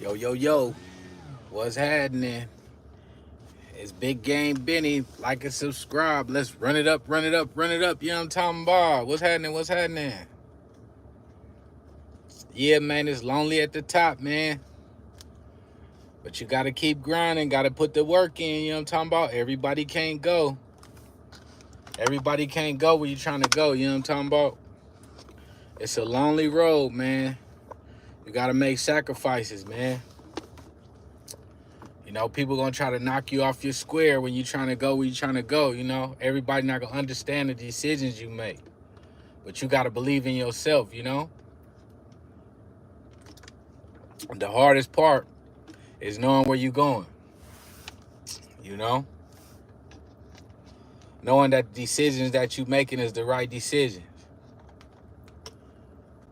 Yo, yo, yo, what's happening? It's Big Game Benny. Like and subscribe. Let's run it up, run it up, run it up. You know what I'm talking about? What's happening? What's happening? Yeah, man, it's lonely at the top, man. But you gotta keep grinding, gotta put the work in, you know what I'm talking about? Everybody can't go. Everybody can't go where you trying to go, you know what I'm talking about? It's a lonely road, man. You gotta make sacrifices, man. You know, people gonna try to knock you off your square when you trying to go where you trying to go, you know? Everybody not gonna understand the decisions you make. But you gotta believe in yourself, you know? The hardest part is knowing where you going, you know? Knowing that decisions that you making is the right decisions.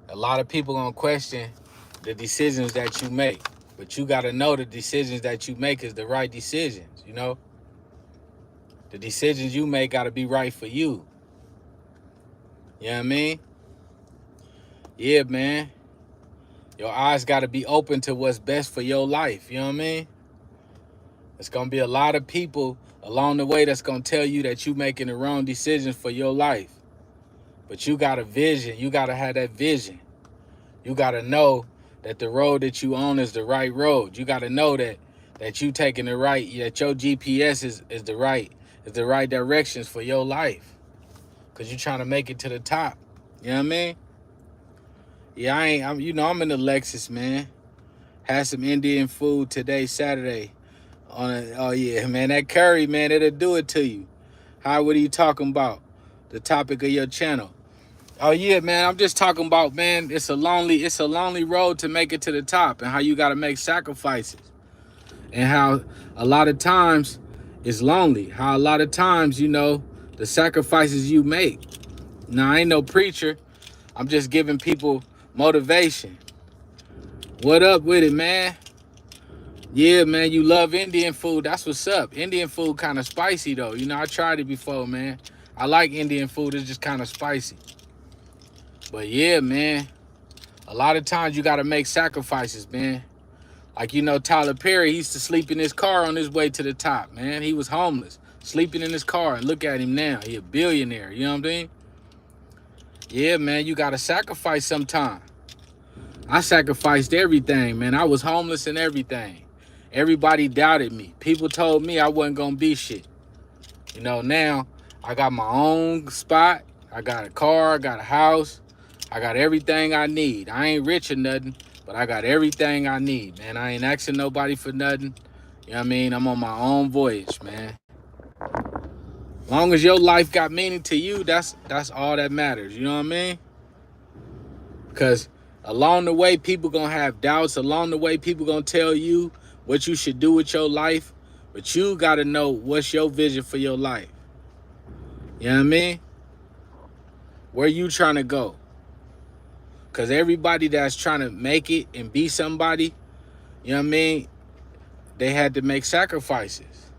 A lot of people gonna question the decisions that you make. But you gotta know the decisions that you make is the right decisions, you know? The decisions you make gotta be right for you. You know what I mean? Yeah, man. Your eyes got to be open to what's best for your life. You know what I mean? It's going to be a lot of people along the way that's going to tell you that you making the wrong decisions for your life. But you got a vision. You got to have that vision. You got to know that the road that you on is the right road. You got to know that you taking the right, that your GPS is the right directions for your life. Because you trying to make it to the top. You know what I mean? Yeah, I'm in the Lexus, man. Had some Indian food today, Saturday. Oh yeah, man, that curry, man, it'll do it to you. What are you talking about? The topic of your channel. Oh yeah, man, I'm just talking about, man, it's a lonely road to make it to the top, and how you gotta make sacrifices. And how a lot of times it's lonely. How a lot of times, the sacrifices you make. Now, I ain't no preacher. I'm just giving people motivation. What up with it, man? Yeah, man, you love Indian food. That's what's up. Indian food kind of spicy, though. I tried it before, man. I like Indian food. It's just kind of spicy. But yeah, man, a lot of times you got to make sacrifices, man. Like, Tyler Perry, he used to sleep in his car on his way to the top, man. He was homeless, sleeping in his car. And look at him now. He a billionaire. You know what I'm saying? Yeah, man, you got to sacrifice sometime. I sacrificed everything, man. I was homeless and everything. Everybody doubted me. People told me I wasn't going to be shit. Now I got my own spot. I got a car. I got a house. I got everything I need. I ain't rich or nothing, but I got everything I need, man. I ain't asking nobody for nothing. You know what I mean? I'm on my own voyage, man. Long as your life got meaning to you, that's all that matters. You know what I mean? Because along the way, people going to have doubts. Along the way, people going to tell you what you should do with your life. But you got to know what's your vision for your life. You know what I mean? Where you trying to go? Because everybody that's trying to make it and be somebody, you know what I mean? They had to make sacrifices.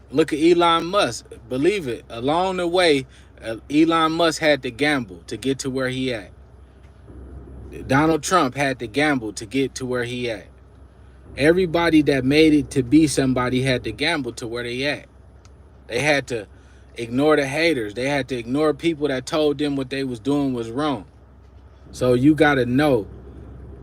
Look at Elon Musk. Believe it. Along the way, Elon Musk had to gamble to get to where he at. Donald Trump had to gamble to get to where he at. Everybody that made it to be somebody had to gamble to where they at. They had to ignore the haters. They had to ignore people that told them what they was doing was wrong. So you got to know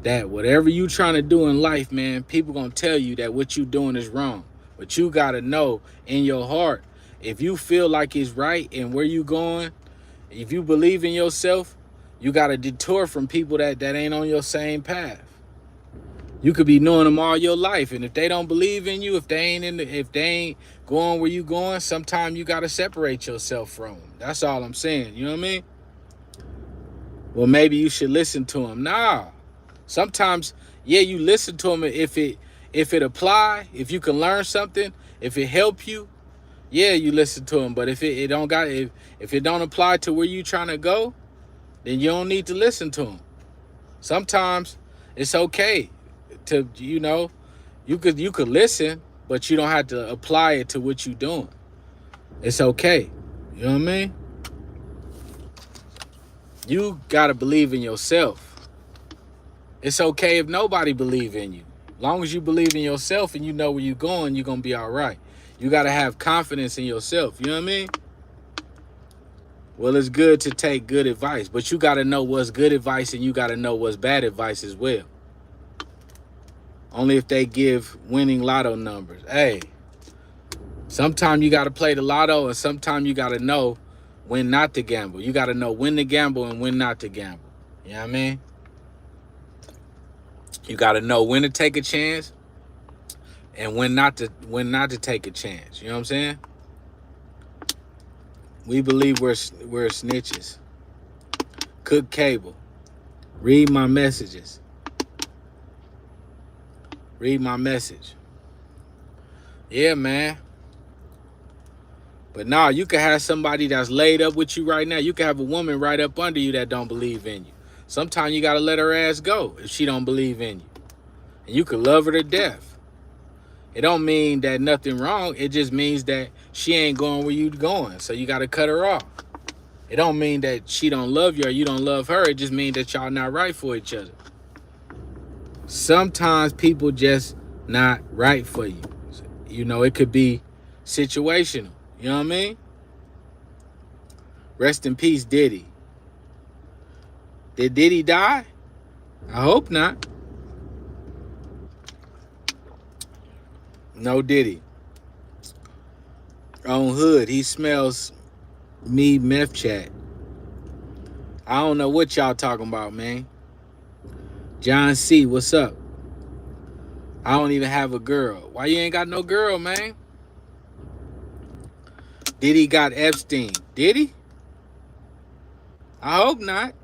that whatever you trying to do in life, man, people going to tell you that what you doing is wrong. But you got to know in your heart, if you feel like it's right and where you going, if you believe in yourself, you got to detour from people that ain't on your same path. You could be knowing them all your life, and if they don't believe in you, if they ain't going where you going, sometimes you got to separate yourself from them. That's all I'm saying. You know what I mean? Well, maybe you should listen to them. Nah. Sometimes, yeah, you listen to them if it apply, if you can learn something, if it help you, yeah, you listen to them. But if it don't apply to where you trying to go, then you don't need to listen to them. Sometimes it's okay to, you could listen, but you don't have to apply it to what you doing. It's okay. You know what I mean? You got to believe in yourself. It's okay if nobody believe in you. Long as you believe in yourself and you know where you're going, you're going to be all right. You got to have confidence in yourself. You know what I mean? Well, it's good to take good advice, but you got to know what's good advice and you got to know what's bad advice as well. Only if they give winning lotto numbers. Hey, sometimes you got to play the lotto and sometimes you got to know when not to gamble. You got to know when to gamble and when not to gamble. You know what I mean? You got to know when to take a chance and when not to take a chance. You know what I'm saying? We believe we're snitches. Cook cable. Read my messages. Read my message. Yeah, man. But nah, you can have somebody that's laid up with you right now. You can have a woman right up under you that don't believe in you. Sometimes you got to let her ass go if she don't believe in you. And you can love her to death. It don't mean that nothing wrong. It just means that she ain't going where you going. So you got to cut her off. It don't mean that she don't love you or you don't love her. It just means that y'all not right for each other. Sometimes people just not right for you. You know, it could be situational. You know what I mean? Rest in peace, Diddy. Did Diddy die? I hope not. No Diddy. On Hood, he smells me meth chat. I don't know what y'all talking about, man. John C, what's up? I don't even have a girl. Why you ain't got no girl, man? Diddy got Epstein. Did he? I hope not.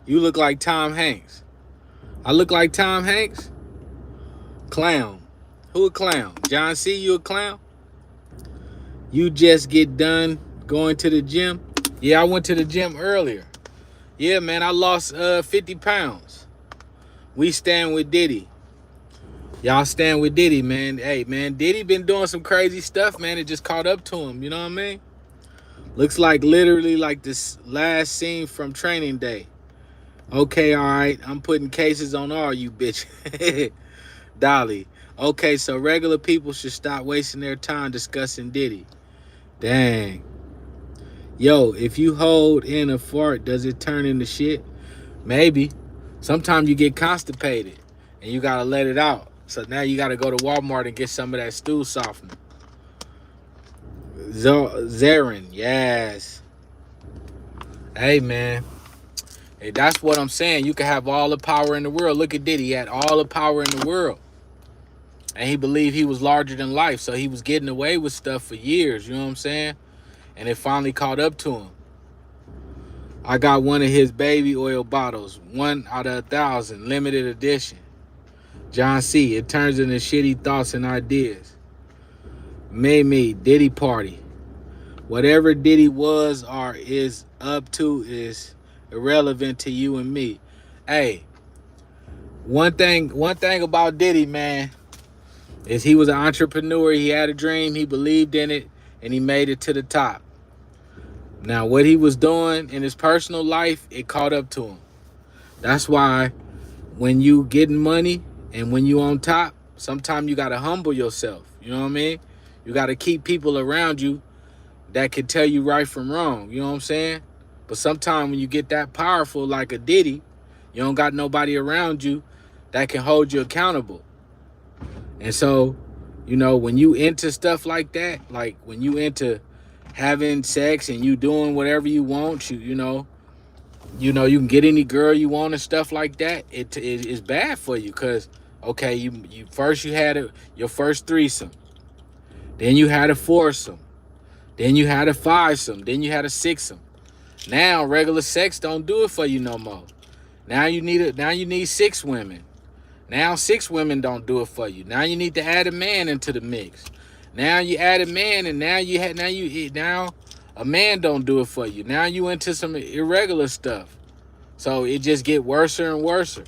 You look like Tom Hanks. I look like Tom Hanks? Clown. Who a clown? John C, you a clown? You just get done going to the gym? Yeah, I went to the gym earlier. Yeah, man, I lost 50 pounds. We stand with Diddy. Y'all stand with Diddy, man. Hey, man, Diddy been doing some crazy stuff, man. It just caught up to him, you know what I mean? Looks like literally like this last scene from Training Day. Okay, all right, I'm putting cases on all you bitch. Dolly. Okay, so regular people should stop wasting their time discussing Diddy. Dang. Yo, if you hold in a fart, does it turn into shit? Maybe. Sometimes you get constipated and you gotta let it out. So now you gotta go to Walmart and get some of that stool softener. Zarin, yes. Hey, man. Hey, that's what I'm saying. You can have all the power in the world. Look at Diddy. He had all the power in the world. And he believed he was larger than life. So he was getting away with stuff for years. You know what I'm saying? And it finally caught up to him. I got one of his baby oil bottles. 1 out of 1,000. Limited edition. John C. It turns into shitty thoughts and ideas. Me, Diddy party. Whatever Diddy was or is up to is irrelevant to you and me. Hey, one thing about Diddy, man, is he was an entrepreneur. He had a dream. He believed in it, and he made it to the top. Now, what he was doing in his personal life, it caught up to him. That's why when you getting money and when you on top, sometimes you got to humble yourself. You know what I mean? You got to keep people around you that can tell you right from wrong. You know what I'm saying? But sometimes when you get that powerful like a Diddy, you don't got nobody around you that can hold you accountable. And so, you know, when you into stuff like that, like when you into having sex and you doing whatever you want, you know, you can get any girl you want and stuff like that, it is bad for you. Because, okay, you first you had your first threesome. Then you had a foursome. Then you had a fivesome. Then you had a sixsome. Now regular sex don't do it for you no more. Now you need 6 women. Now 6 women don't do it for you. Now you need to add a man into the mix. Now you add a man, and now a man don't do it for you. Now you into some irregular stuff. So it just get worse and worse.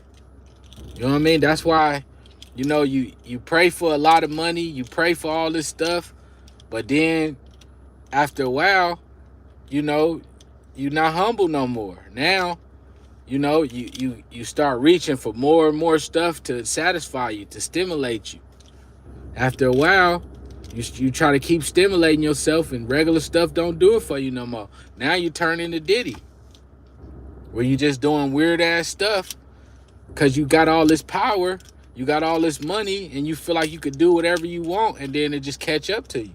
You know what I mean? That's why, you know, you pray for a lot of money, you pray for all this stuff, but then after a while, you know, you're not humble no more. Now, you know, you start reaching for more and more stuff to satisfy you, to stimulate you. After a while, you try to keep stimulating yourself, and regular stuff don't do it for you no more. Now you turn into Diddy, where you just doing weird ass stuff because you got all this power, you got all this money, and you feel like you could do whatever you want, and then it just catch up to you.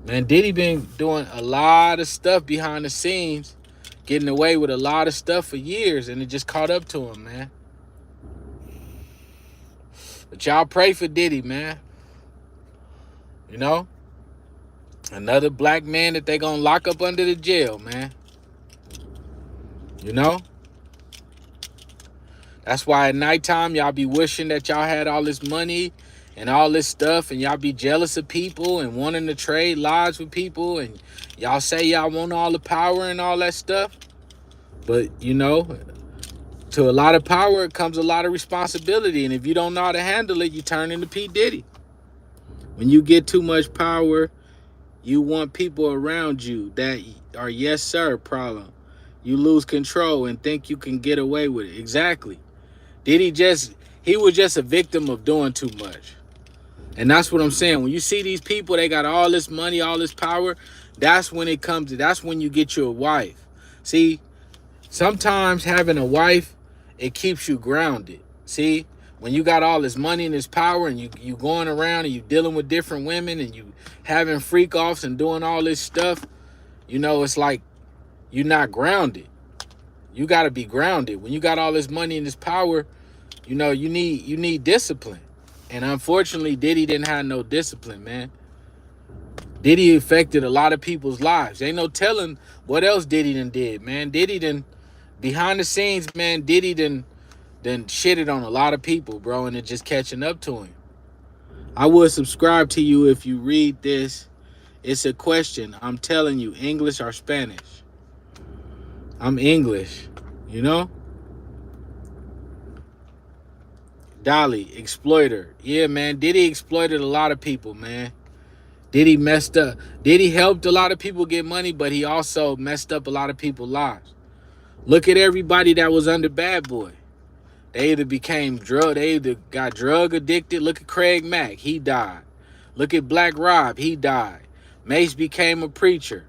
Man, Diddy been doing a lot of stuff behind the scenes, getting away with a lot of stuff for years, and it just caught up to him, man. But y'all pray for Diddy, man. You know? Another black man that they gonna lock up under the jail, man. You know? That's why at nighttime, y'all be wishing that y'all had all this money and all this stuff, and y'all be jealous of people and wanting to trade lives with people, and y'all say y'all want all the power and all that stuff. But, you know, to a lot of power, it comes a lot of responsibility, and if you don't know how to handle it, you turn into P. Diddy. When you get too much power, you want people around you that are yes sir problem. You lose control and think you can get away with it. Exactly. He was just a victim of doing too much. And that's what I'm saying. When you see these people, they got all this money, all this power, that's when you get you a wife. See, sometimes having a wife, it keeps you grounded. See, when you got all this money and this power, and you going around and you dealing with different women, and you having freak offs and doing all this stuff, you know, it's like you're not grounded. You got to be grounded. When you got all this money and this power, you know, you need discipline. And unfortunately, Diddy didn't have no discipline, man. Diddy affected a lot of people's lives. Ain't no telling what else Diddy done did, man. Diddy done, behind the scenes, man, Diddy done shitted on a lot of people, bro, and it just catching up to him. I would subscribe to you if you read this. It's a question. I'm telling you, English or Spanish? I'm English, you know? Dolly, exploiter. Yeah, man, Diddy exploited a lot of people, man. Diddy messed up. Diddy helped a lot of people get money, but he also messed up a lot of people's lives. Look at everybody that was under Bad Boy. They either got drug addicted. Look at Craig Mack, he died. Look at Black Rob, he died. Mace became a preacher.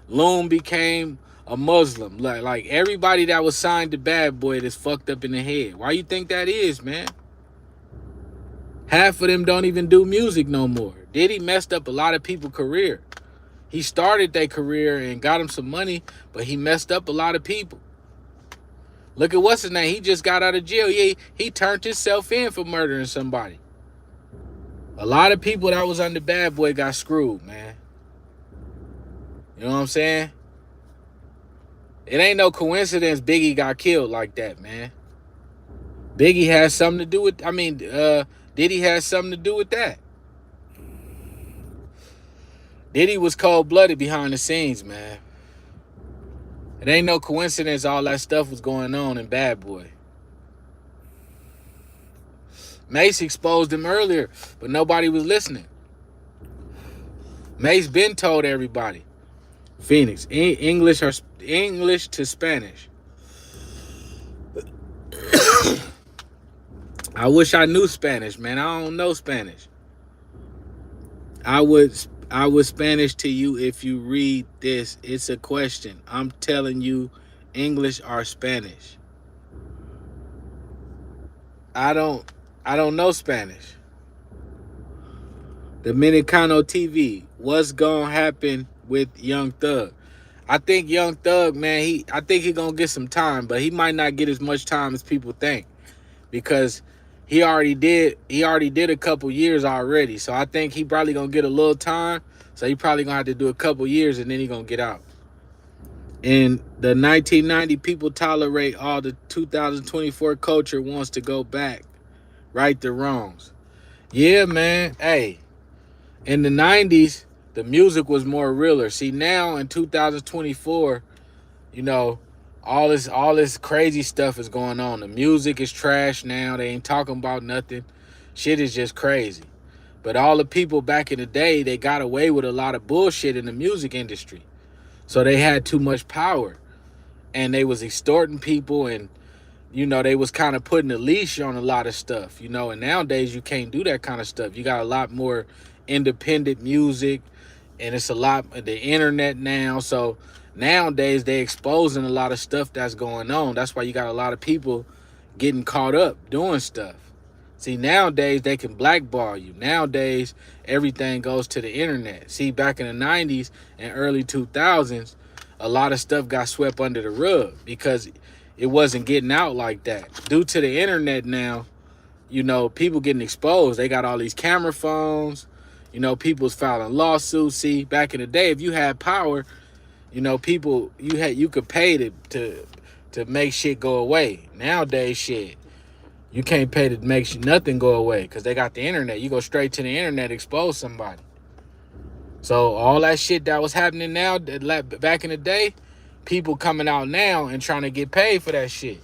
Loon became a Muslim. Like everybody that was signed to Bad Boy that's fucked up in the head. Why you think that is, man? Half of them don't even do music no more. Diddy messed up a lot of people's career. He started their career and got them some money, but he messed up a lot of people. Look at what's his name. He just got out of jail. He turned himself in for murdering somebody. A lot of people that was under Bad Boy got screwed, man. You know what I'm saying? It ain't no coincidence Biggie got killed like that, man. Biggie has something to do with, Diddy has something to do with that. Diddy was cold-blooded behind the scenes, man. It ain't no coincidence all that stuff was going on in Bad Boy. Mace exposed him earlier, but nobody was listening. Mace been told everybody. Phoenix, English to Spanish. I wish I knew Spanish, man. I don't know Spanish. I would Spanish to you if you read this. It's a question. I'm telling you, English or Spanish. I don't know Spanish. Dominicano TV. What's gonna happen with Young Thug? I think Young Thug, man, I think he gonna get some time, but he might not get as much time as people think, because he already did a couple years already. So I think he probably gonna get a little time. So he probably gonna have to do a couple years and then he gonna get out. In the 1990, people tolerate all the 2024 culture wants to go back, right the wrongs. Yeah, man. Hey, in the 90s, the music was more realer. See, now in 2024, you know, all this crazy stuff is going on. The music is trash now. They ain't talking about nothing. Shit is just crazy. But all the people back in the day, they got away with a lot of bullshit in the music industry. So they had too much power. And they was extorting people and you know, they was kind of putting a leash on a lot of stuff, you know, and nowadays you can't do that kind of stuff. You got a lot more independent music, and it's a lot of the internet now. So nowadays they exposing a lot of stuff that's going on. That's why you got a lot of people getting caught up doing stuff. See, nowadays they can blackball you. Nowadays everything goes to the internet. See, back in the 90s and early 2000s, a lot of stuff got swept under the rug because it wasn't getting out like that. Due to the internet now, you know, people getting exposed. They got all these camera phones. You know, people's filing lawsuits. See, back in the day, if you had power, you know, people, you could pay to make shit go away. Nowadays, shit, you can't pay to make nothing go away because they got the internet. You go straight to the internet, expose somebody. So all that shit that was happening now, back in the day, people coming out now and trying to get paid for that shit.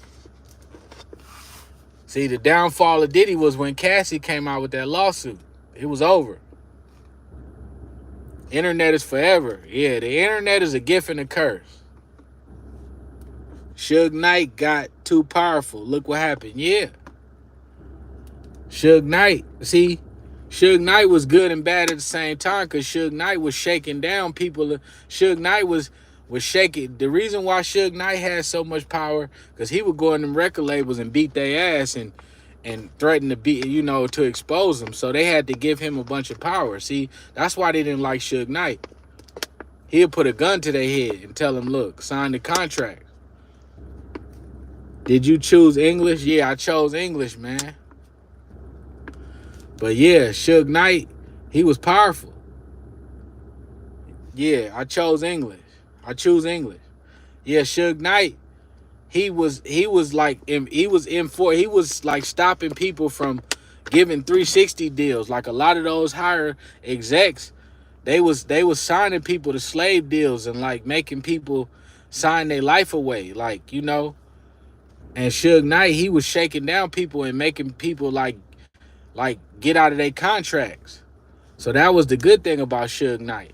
See, the downfall of Diddy was when Cassie came out with that lawsuit. It was over. Internet is forever. Yeah, the internet is a gift and a curse. Suge Knight got too powerful. Look what happened. Yeah. Suge Knight. See, Suge Knight was good and bad at the same time because Suge Knight was shaking down people. Suge Knight was shaking. The reason why Suge Knight had so much power because he would go in them record labels and beat their ass and threaten to beat, you know, to expose them. So they had to give him a bunch of power. See, that's why they didn't like Suge Knight. He'll put a gun to their head and tell them, look, sign the contract. Did you choose English? Yeah, I chose English, man. But yeah, Suge Knight, he was powerful. Yeah, I chose English. I choose English. Yeah, Suge Knight, he was like stopping people from giving 360 deals. Like a lot of those higher execs, they was signing people to slave deals and like making people sign their life away. Like, you know, and Suge Knight, he was shaking down people and making people like get out of their contracts. So that was the good thing about Suge Knight.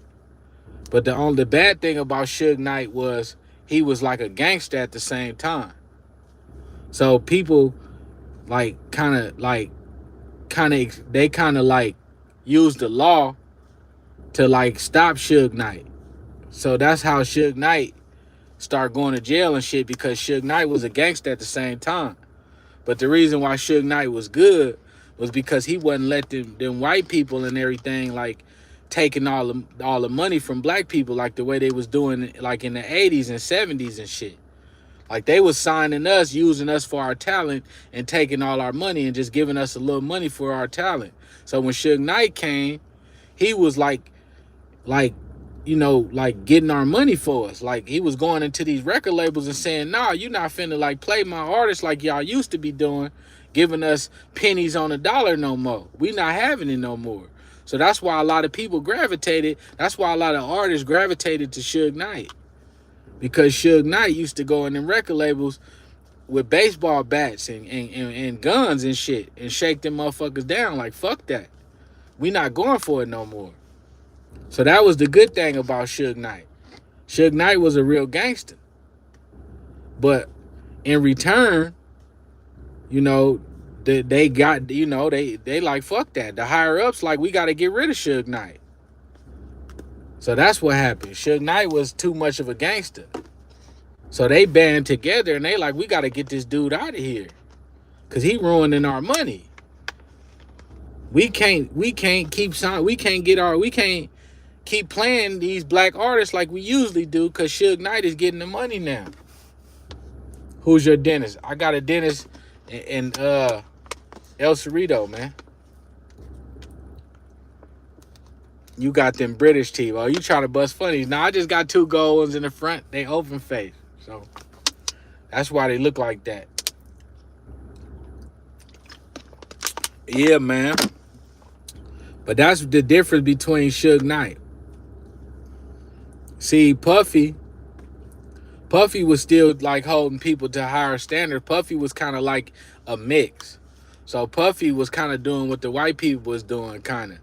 But the only bad thing about Suge Knight was he was like a gangster at the same time. So people they kind of used the law to like stop Suge Knight. So that's how Suge Knight started going to jail and shit, because Suge Knight was a gangster at the same time. But the reason why Suge Knight was good was because he wasn't letting them white people and everything like taking all the money from black people like the way they was doing like in the 80s and 70s and shit. Like they was signing us, using us for our talent and taking all our money and just giving us a little money for our talent. So when Suge Knight came, he was like, you know, like getting our money for us. Like he was going into these record labels and saying, nah, you not finna like play my artists like y'all used to be doing, giving us pennies on a dollar no more. We not having it no more. So that's why a lot of people gravitated. That's why a lot of artists gravitated to Suge Knight. Because Suge Knight used to go in them record labels with baseball bats and guns and shit and shake them motherfuckers down like, fuck that. We not going for it no more. So that was the good thing about Suge Knight. Suge Knight was a real gangster. But in return, you know, they got, you know, they like, fuck that. The higher ups like, we got to get rid of Suge Knight. So that's what happened. Suge Knight was too much of a gangster. So they band together and they like, we got to get this dude out of here, because he ruining our money. We can't keep playing these black artists like we usually do, because Suge Knight is getting the money now. Who's your dentist? I got a dentist in El Cerrito, man. You got them British teeth. Oh, you trying to bust funnies. Nah, I just got 2 gold ones in the front. They open face. So that's why they look like that. Yeah, man. But that's the difference between Suge Knight. See, Puffy was still like holding people to higher standard. Puffy was kind of like a mix. So Puffy was kind of doing what the white people was doing, kind of.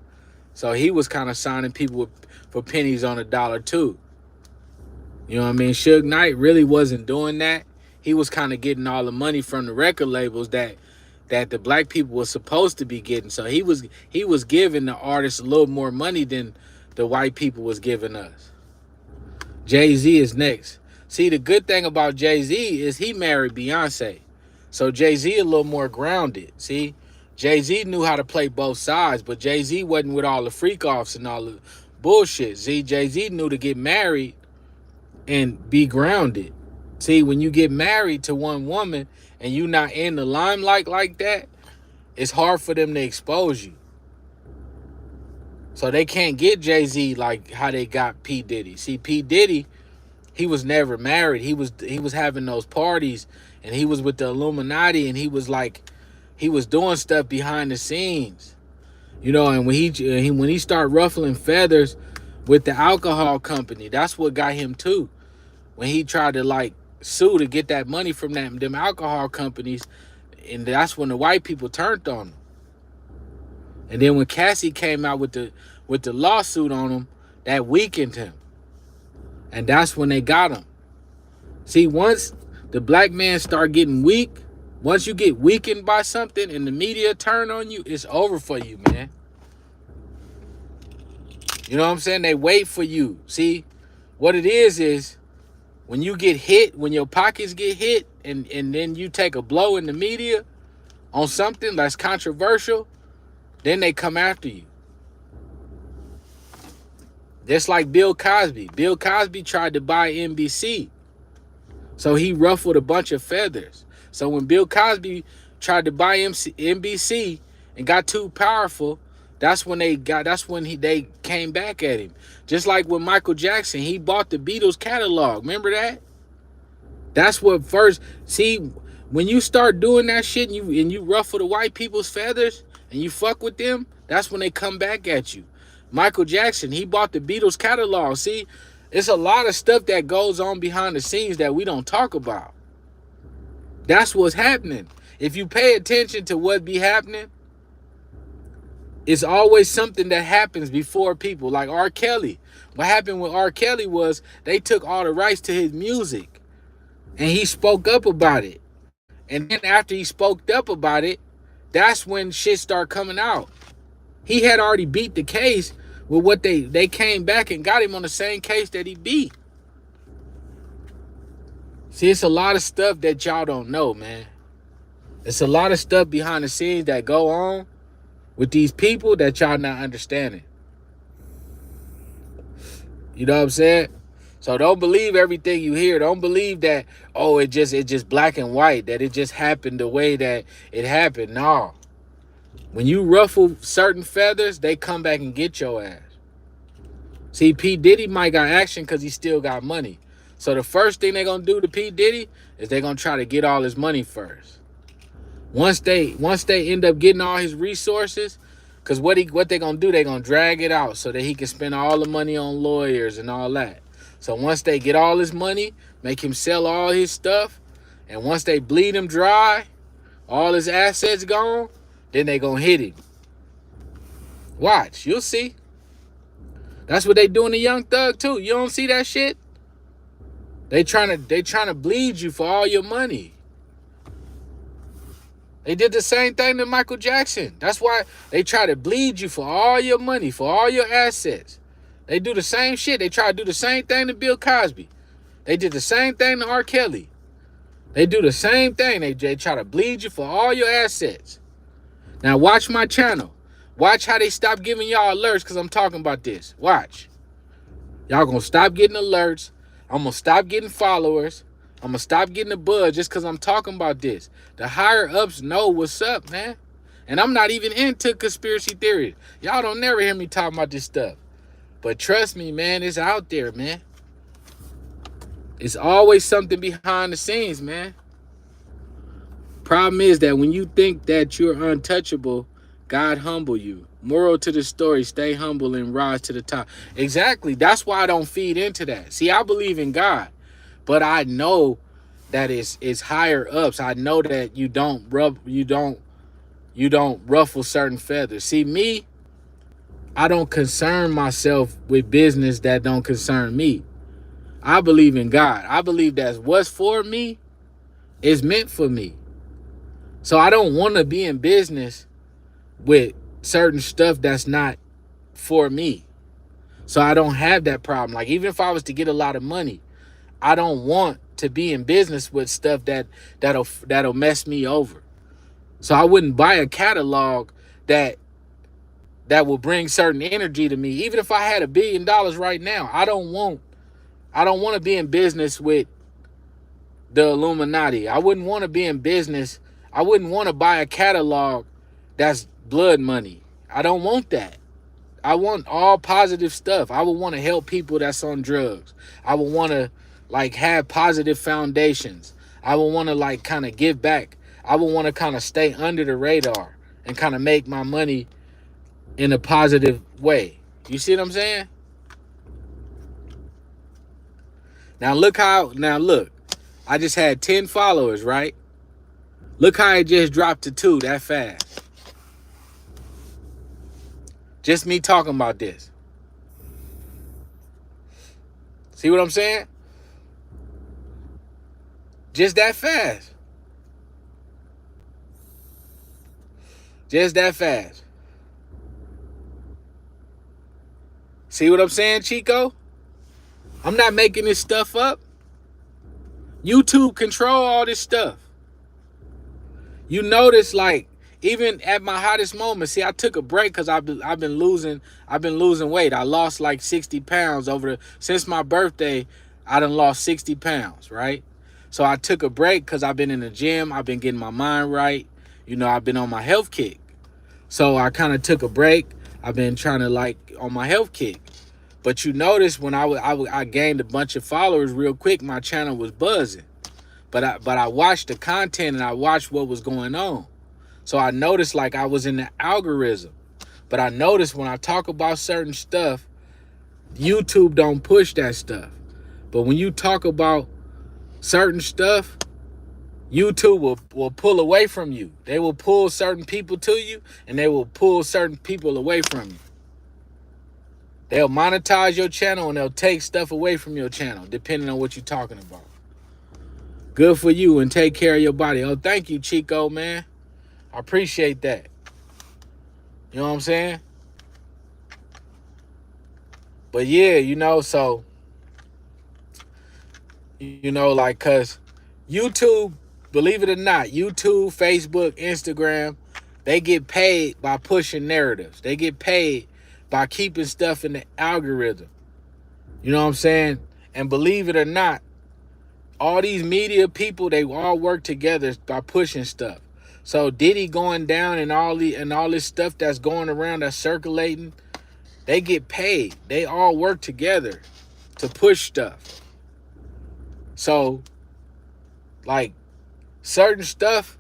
So he was kind of signing people for pennies on a dollar too. You know what I mean? Suge Knight really wasn't doing that. he was kind of getting all the money from the record labels that the black people were supposed to be getting. So he was giving the artists a little more money than the white people was giving us. Jay-Z is next. See, the good thing about Jay-Z is he married Beyonce. So Jay-Z a little more grounded. See, Jay-Z knew how to play both sides, but Jay-Z wasn't with all the freak offs and all the bullshit. See, Jay-Z knew to get married and be grounded. See, when you get married to one woman and you not in the limelight like that, it's hard for them to expose you. So they can't get Jay-Z like how they got P. Diddy. See, P. Diddy, he was never married. He was having those parties and he was with the Illuminati and he was doing stuff behind the scenes. You know, and when he started ruffling feathers with the alcohol company, that's what got him too. When he tried to like sue to get that money from them alcohol companies, and that's when the white people turned on him. And then when Cassie came out with the lawsuit on him, that weakened him. And that's when they got him. See, once the black man start getting weak, once you get weakened by something and the media turn on you, it's over for you, man. You know what I'm saying? They wait for you. See, what it is when you get hit, when your pockets get hit, and then you take a blow in the media on something that's controversial, then they come after you. Just like Bill Cosby. Bill Cosby tried to buy NBC. So he ruffled a bunch of feathers. So when Bill Cosby tried to buy NBC and got too powerful, that's when they came back at him. Just like with Michael Jackson, he bought the Beatles catalog. Remember that? That's what first. See, when you start doing that shit and you ruffle the white people's feathers and you fuck with them, that's when they come back at you. Michael Jackson, he bought the Beatles catalog. See, it's a lot of stuff that goes on behind the scenes that we don't talk about. That's what's happening. If you pay attention to what be happening, it's always something that happens before people. Like R. Kelly. What happened with R. Kelly was they took all the rights to his music. And he spoke up about it. And then after he spoke up about it, that's when shit started coming out. He had already beat the case with what they came back and got him on the same case that he beat. See, it's a lot of stuff that y'all don't know, man. It's a lot of stuff behind the scenes that go on with these people that y'all not understanding. You know what I'm saying? So don't believe everything you hear. Don't believe that, oh, it just black and white, that it just happened the way that it happened. No. When you ruffle certain feathers, they come back and get your ass. See, P. Diddy might got action because he still got money. So the first thing they're going to do to P. Diddy is they're going to try to get all his money first. Once they end up getting all his resources, because what they're going to do, they're going to drag it out so that he can spend all the money on lawyers and all that. So once they get all his money, make him sell all his stuff, and once they bleed him dry, all his assets gone, then they going to hit him. Watch, you'll see. That's what they doing to Young Thug too. You don't see that shit? They trying to bleed you for all your money. They did the same thing to Michael Jackson. That's why they try to bleed you for all your money, for all your assets. They do the same shit. They try to do the same thing to Bill Cosby. They did the same thing to R. Kelly. They do the same thing. They try to bleed you for all your assets. Now watch my channel. Watch how they stop giving y'all alerts because I'm talking about this. Watch. Y'all gonna stop getting alerts. I'm gonna stop getting followers. I'm gonna stop getting the buzz just because I'm talking about this. The higher ups know what's up, man. And I'm not even into conspiracy theories. Y'all don't never hear me talking about this stuff. But trust me, man, it's out there, man. It's always something behind the scenes, man. Problem is that when you think that you're untouchable, God humble you. Moral to the story, stay humble and rise to the top. Exactly. That's why I don't feed into that. See, I believe in God, but I know that it's higher ups. I know that you don't ruffle certain feathers. See, me, I don't concern myself with business that don't concern me. I believe in God. I believe that's what's for me. It's meant for me. So I don't want to be in business with certain stuff that's not for me. So I don't have that problem. Like, even if I was to get a lot of money, I don't want to be in business with stuff that'll mess me over. So I wouldn't buy a catalog that will bring certain energy to me. Even if I had $1 billion right now, I don't want to be in business with the Illuminati. I wouldn't want to be in business. I wouldn't want to buy a catalog that's blood money. I don't want that. I want all positive stuff. I would want to help people that's on drugs. I would want to like have positive foundations. I would want to like kind of give back. I would want to kind of stay under the radar and kind of make my money in a positive way. You see what I'm saying? Now look, I just had 10 followers, right? Look how it just dropped to 2 that fast. Just me talking about this. See what I'm saying? Just that fast. Just that fast. See what I'm saying, Chico? I'm not making this stuff up. YouTube control all this stuff. You notice, like, even at my hottest moment, see, I took a break because I've been losing weight. I lost like 60 pounds since my birthday. I done lost 60 pounds, right? So I took a break because I've been in the gym. I've been getting my mind right. You know, I've been on my health kick. So I kind of took a break. I've been trying to like on my health kick. But you notice when I gained a bunch of followers real quick, my channel was buzzing. But I watched the content and I watched what was going on. So I noticed like I was in the algorithm. But I noticed when I talk about certain stuff, YouTube don't push that stuff. But when you talk about certain stuff, YouTube will pull away from you. They will pull certain people to you and they will pull certain people away from you. They'll monetize your channel and they'll take stuff away from your channel depending on what you're talking about. Good for you and take care of your body. Oh, thank you, Chico, man. I appreciate that. You know what I'm saying? But yeah, you know, so, you know, like, cause YouTube, believe it or not, YouTube, Facebook, Instagram, they get paid by pushing narratives. They get paid by keeping stuff in the algorithm. You know what I'm saying? And believe it or not, all these media people, they all work together by pushing stuff. So Diddy going down and all this stuff that's going around, that's circulating, they get paid. They all work together to push stuff. So, like, certain stuff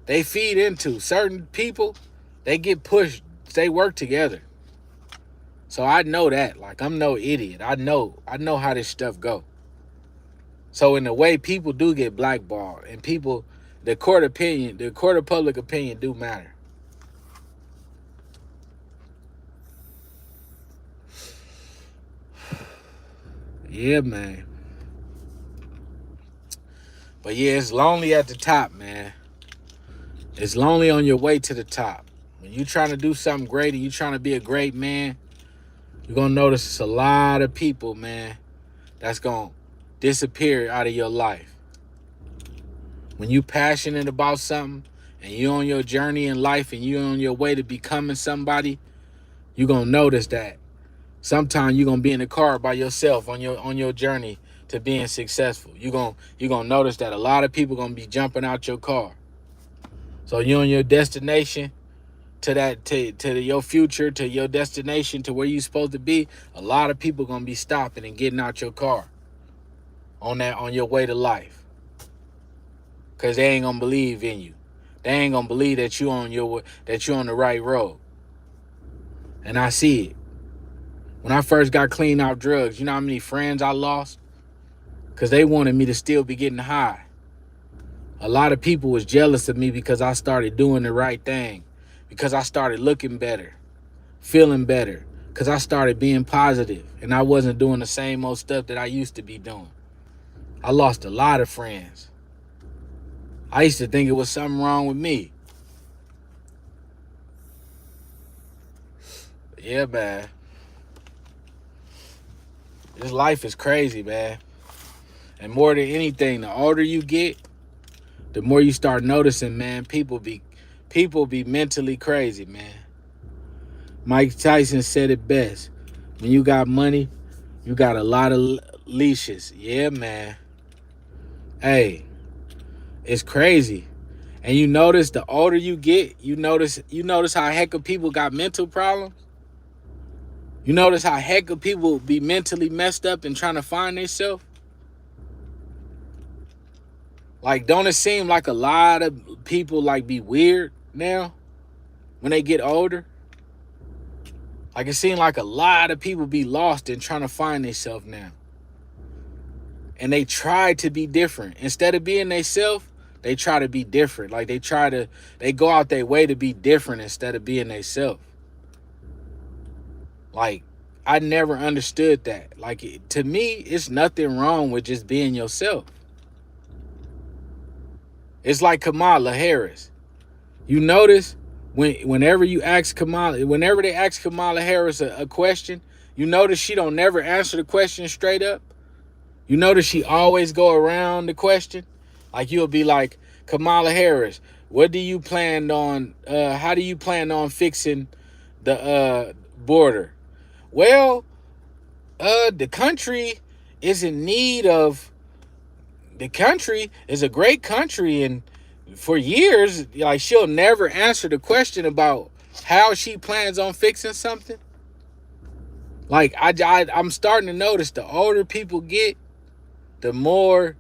they feed into. Certain people, they get pushed. They work together. So I know that. Like, I'm no idiot. I know how this stuff go. So in a way, people do get blackballed. And people, the court of public opinion do matter. Yeah, man. But yeah, it's lonely at the top, man. It's lonely on your way to the top. When you're trying to do something great and you're trying to be a great man, you're going to notice it's a lot of people, man, that's going to disappear out of your life. When you're passionate about something and you're on your journey in life and you're on your way to becoming somebody, you're going to notice that sometimes you're going to be in the car by yourself on your journey to being successful. You're going to notice that a lot of people going to be jumping out your car. So you're on your destination to your future, to your destination, to where you're supposed to be. A lot of people going to be stopping and getting out your car on your way to life. Cause they ain't going to believe in you. They ain't going to believe that you're on the right road. And I see it. When I first got clean off drugs, you know how many friends I lost? Because they wanted me to still be getting high. A lot of people was jealous of me because I started doing the right thing. Because I started looking better, feeling better. Because I started being positive and I wasn't doing the same old stuff that I used to be doing. I lost a lot of friends. I used to think it was something wrong with me. Yeah, man. This life is crazy, man. And more than anything, the older you get, the more you start noticing, man, people be mentally crazy, man. Mike Tyson said it best. When you got money, you got a lot of leashes. Yeah, man. Hey, it's crazy. And you notice the older you get, you notice how heck of people got mental problems. You notice how heck of people be mentally messed up and trying to find themselves. Like, don't it seem like a lot of people like be weird now when they get older? Like, it seems like a lot of people be lost and trying to find themselves now. And they try to be different. Instead of being themselves, they try to be different. Like, they go out their way to be different instead of being themselves. Like, I never understood that. Like, to me, it's nothing wrong with just being yourself. It's like Kamala Harris. You notice whenever they ask Kamala Harris a question, you notice she don't never answer the question straight up. You notice she always go around the question. Like, you'll be like, Kamala Harris, what do you plan on? How do you plan on fixing the border? Well, the country is in need of. The country is a great country, and for years, like, she'll never answer the question about how she plans on fixing something. Like, I'm starting to notice the older people get, the more,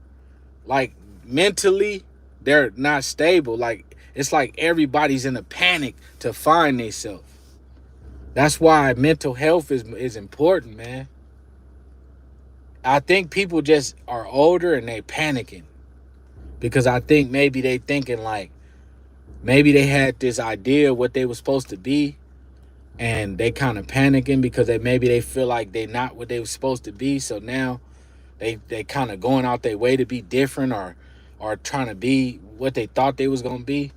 like, mentally they're not stable. Like, it's like everybody's in a panic to find themselves. That's why mental health is important, man. I think people just are older and they panicking because I think maybe they thinking like maybe they had this idea of what they were supposed to be and they kind of panicking because maybe they feel like they're not what they were supposed to be. So now they kind of going out their way to be different or trying to be what they thought they was going to be.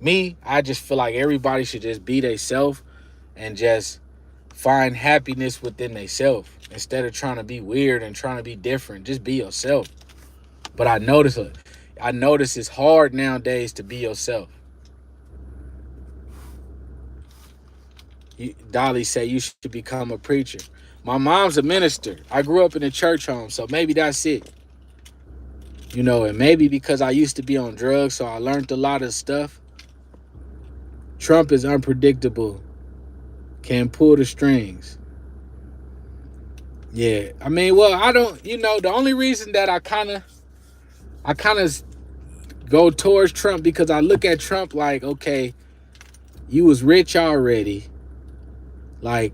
Me, I just feel like everybody should just be themselves and just find happiness within themselves instead of trying to be weird and trying to be different. Just be yourself. But I notice it's hard nowadays to be yourself. Dolly say you should become a preacher. My mom's a minister. I grew up in a church home, so maybe that's it. You know, and maybe because I used to be on drugs, so I learned a lot of stuff. Trump is unpredictable. Can pull the strings. Yeah. I mean, well, I don't, the only reason that I kind of go towards Trump because I look at Trump like, okay, you was rich already. Like,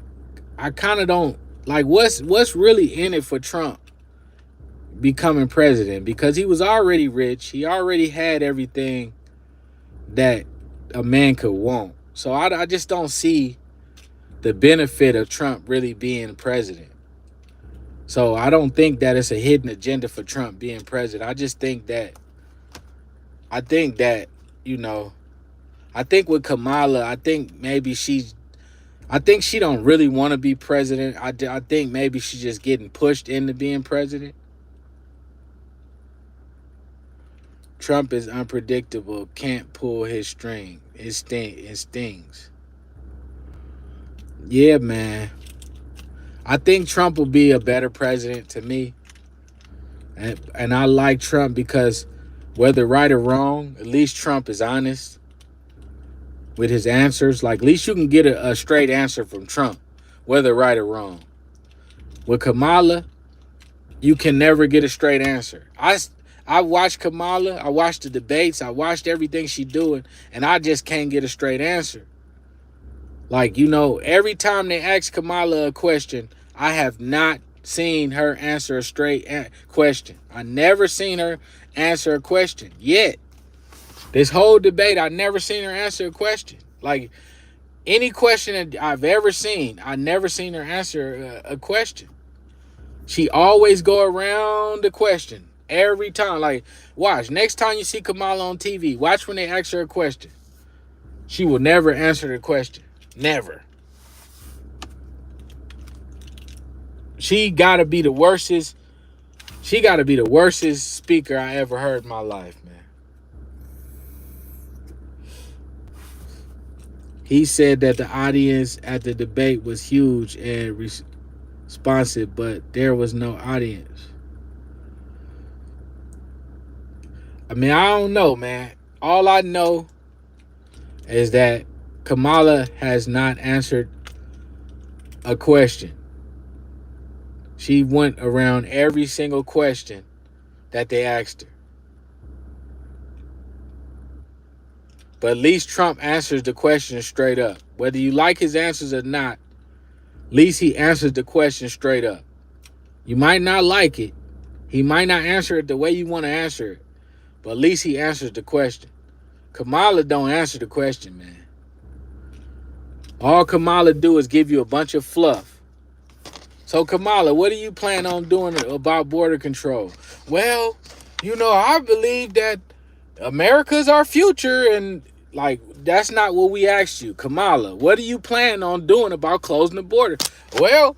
I kind of don't like what's really in it for Trump becoming president, because he was already rich. He already had everything that a man could want. So I just don't see the benefit of Trump really being president. So I don't think that it's a hidden agenda for Trump being president. I think that, I think with Kamala, I think she don't really want to be president. I think maybe she's just getting pushed into being president. Trump is unpredictable, can't pull his string. It stings. Yeah, man. I think Trump will be a better president to me. And I like Trump because whether right or wrong, at least Trump is honest with his answers. Like, at least you can get a straight answer from Trump, whether right or wrong. With Kamala, you can never get a straight answer. I watched Kamala. I watched the debates. I watched everything she's doing, and I just can't get a straight answer. Like, every time they ask Kamala a question, I have not seen her answer a straight question. I never seen her answer a question yet. This whole debate, I never seen her answer a question. Like, any question that I've ever seen, I never seen her answer a question. She always go around the question Every time. Like, watch. Next time you see Kamala on TV, watch when they ask her a question. She will never answer the question. Never. She gotta be the worstest. She gotta be the worstest speaker I ever heard in my life, man. He said that the audience at the debate was huge and responsive, but there was no audience. I mean, I don't know, man. All I know is that Kamala has not answered a question. She went around every single question that they asked her. But at least Trump answers the question straight up. Whether you like his answers or not, at least he answers the question straight up. You might not like it. He might not answer it the way you want to answer it. But at least he answers the question. Kamala don't answer the question, man. All Kamala do is give you a bunch of fluff. So Kamala, what do you plan on doing about border control? Well, I believe that America's our future, and like that's not what we asked you. Kamala, what do you plan on doing about closing the border? Well,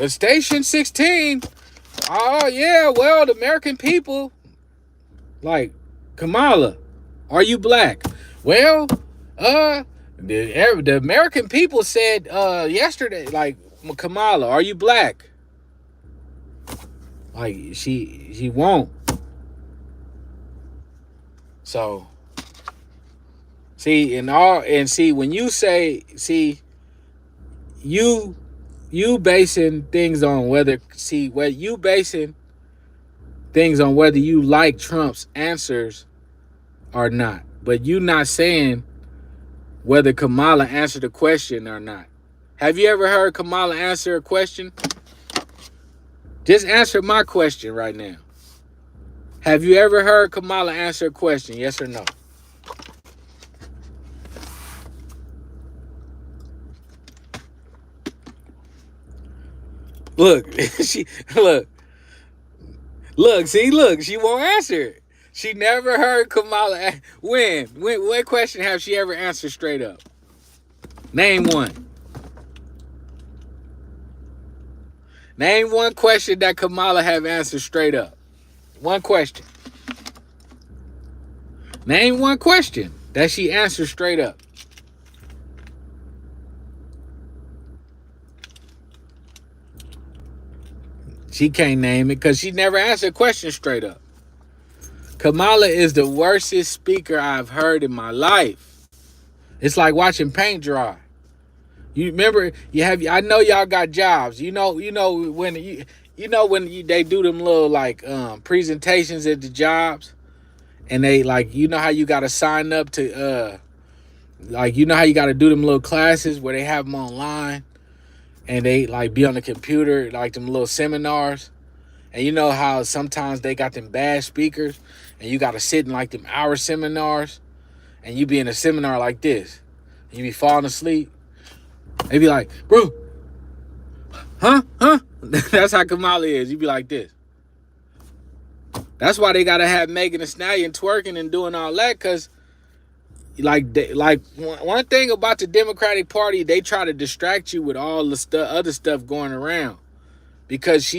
Station 16. Oh yeah, well, the American people. Like, Kamala, are you black? Well, the American people said yesterday, like, Kamala, are you black? Like, she won't. So, see, when you say, you basing things on whether you like Trump's answers or not. But you not saying whether Kamala answered the question or not. Have you ever heard Kamala answer a question? Just answer my question right now. Have you ever heard Kamala answer a question? Yes or no? Look, she won't answer it. She never heard Kamala. What question have she ever answered straight up? Name one. Name one question that Kamala have answered straight up. One question. Name one question that she answered straight up. She can't name it because she never answered a question straight up. Kamala is the worstest speaker I've heard in my life. It's like watching paint dry. You remember I know y'all got jobs. When they do them little like presentations at the jobs, and they like how you got to sign up to how you got to do them little classes where they have them online, and they like be on the computer like them little seminars, and you know how sometimes they got them bad speakers, and you got to sit in like them hour seminars, and you be in a seminar like this, and you be falling asleep. They be like, bro, huh? That's how Kamala is. You be like this. That's why they gotta have Megan Thee Stallion twerking and doing all that, cause one thing about the Democratic Party, they try to distract you with all the other stuff going around, because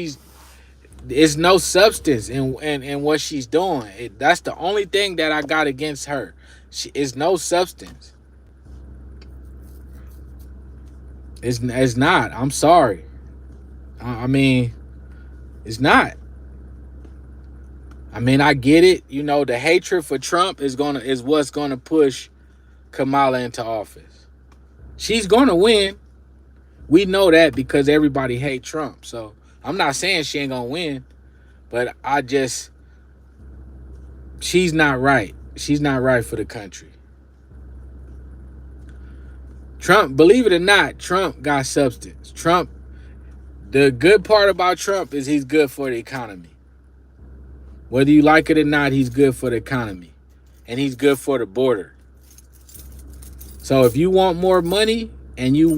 there's no substance in what she's doing. That's the only thing that I got against her. It's no substance. It's not. I'm sorry. I mean, it's not. I mean, I get it. The hatred for Trump is what's gonna push Kamala into office. She's gonna win. We know that because everybody hates Trump. So I'm not saying she ain't gonna win, but she's not right. She's not right for the country. Trump, believe it or not, Trump got substance. The good part about Trump is he's good for the economy. Whether you like it or not, he's good for the economy. And he's good for the border. So if you want more money and if you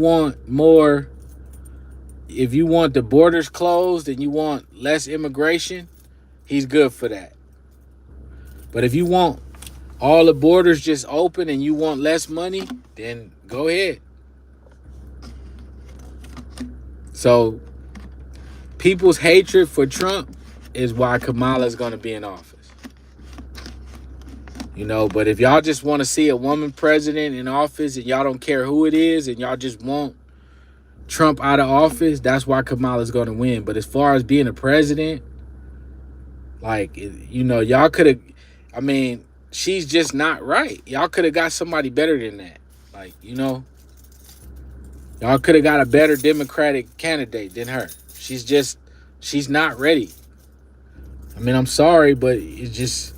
want the borders closed and you want less immigration, He's good for that. But if you want all the borders just open and you want less money, then go ahead. So people's hatred for Trump is why Kamala is going to be in office. You know, but if y'all just want to see a woman president in office and y'all don't care who it is and y'all just want Trump out of office, that's why Kamala's going to win. But as far as being a president, like, you know, y'all could have, I mean, she's just not right. Y'all could have got somebody better than that. Like, you know, y'all could have got a better Democratic candidate than her. She's not ready. I mean, I'm sorry, but it's just,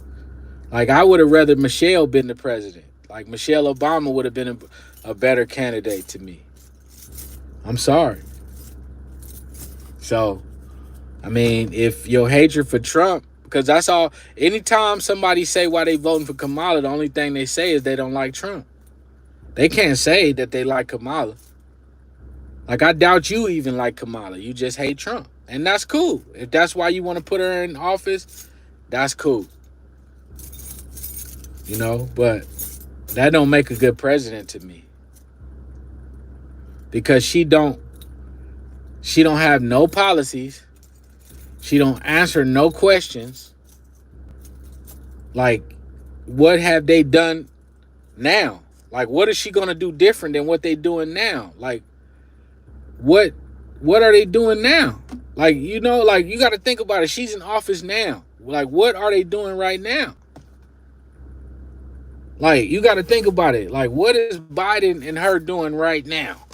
like, I would have rather Michelle been the president. Like, Michelle Obama would have been a better candidate to me. I'm sorry. So, I mean, if your hatred for Trump, because that's all, anytime somebody say why they voting for Kamala, the only thing they say is they don't like Trump. They can't say that they like Kamala. Like, I doubt you even like Kamala. You just hate Trump. And that's cool. If that's why you want to put her in office, that's cool. You know, but that don't make a good president to me. Because she don't have no policies. She don't answer no questions. Like, what have they done now? Like, what is she gonna do different than what they doing now? Like, what are they doing now? Like, you know, like, you got to think about it. She's in office now. Like, what are they doing right now? Like, you got to think about it. Like, what is Biden and her doing right now?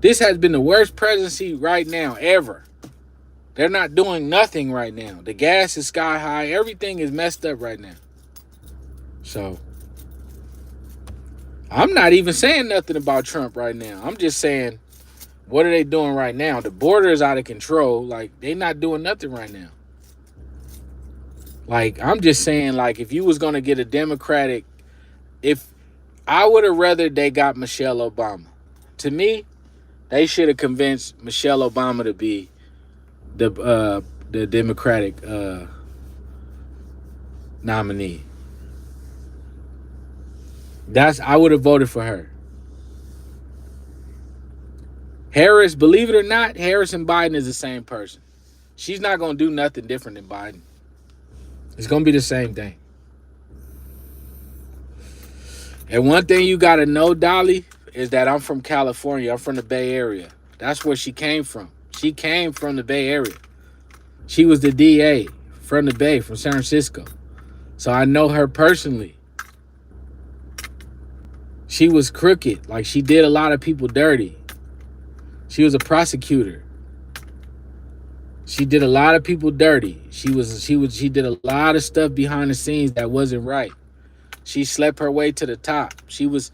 This has been the worst presidency right now ever. They're not doing nothing right now. The gas is sky high. Everything is messed up right now. So, I'm not even saying nothing about Trump right now. I'm just saying, what are they doing right now? The border is out of control. Like, they not doing nothing right now. Like, I'm just saying, like, if you was going to get a Democratic, if I would have rather they got Michelle Obama. To me, they should have convinced Michelle Obama to be the Democratic nominee. I would have voted for her. Harris, believe it or not, Harris and Biden is the same person. She's not going to do nothing different than Biden. It's going to be the same thing. And one thing you got to know, Dolly, is that I'm from California. I'm from the Bay Area. That's where she came from. She came from the Bay Area. She was the DA from the Bay, from San Francisco. So I know her personally. She was crooked. Like, she did a lot of people dirty. She was a prosecutor. She did a lot of people dirty. She did a lot of stuff behind the scenes that wasn't right. She slept her way to the top. She was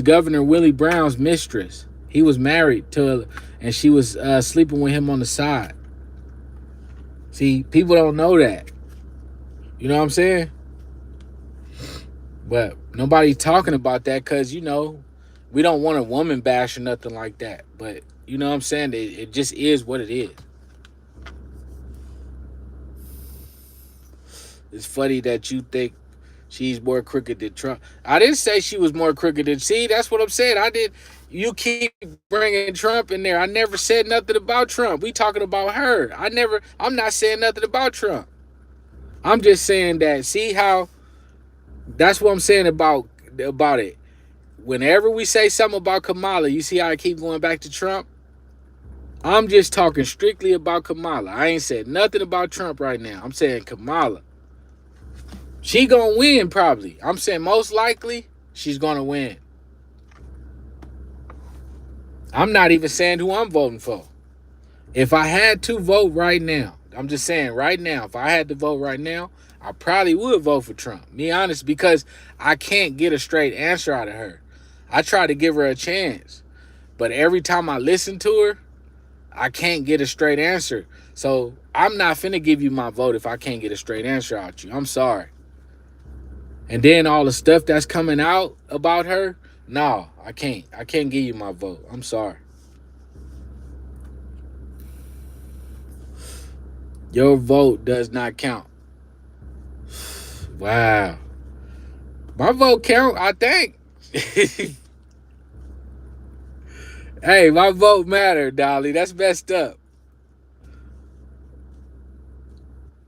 Governor Willie Brown's mistress. He was married to her, and she was sleeping with him on the side. See, people don't know that. You know what I'm saying? But nobody's talking about that because, you know, we don't want a woman bash or nothing like that. But you know what I'm saying? It just is what it is. It's funny that you think she's more crooked than Trump. I didn't say she was more crooked than. See, that's what I'm saying. You keep bringing Trump in there. I never said nothing about Trump. We talking about her. I'm not saying nothing about Trump. I'm just saying that, see how, that's what I'm saying about it. Whenever we say something about Kamala, you see how I keep going back to Trump? I'm just talking strictly about Kamala. I ain't said nothing about Trump right now. I'm saying Kamala. She gonna win probably. I'm saying most likely she's gonna win. I'm not even saying who I'm voting for. If I had to vote right now, I'm just saying right now, if I had to vote right now, I probably would vote for Trump. Be honest, because I can't get a straight answer out of her. I try to give her a chance, but every time I listen to her, I can't get a straight answer. So I'm not finna give you my vote if I can't get a straight answer out you. I'm sorry. And then all the stuff that's coming out about her, no, I can't. I can't give you my vote. I'm sorry. Your vote does not count. Wow. My vote count, I think. Hey, my vote matter, Dolly. That's messed up.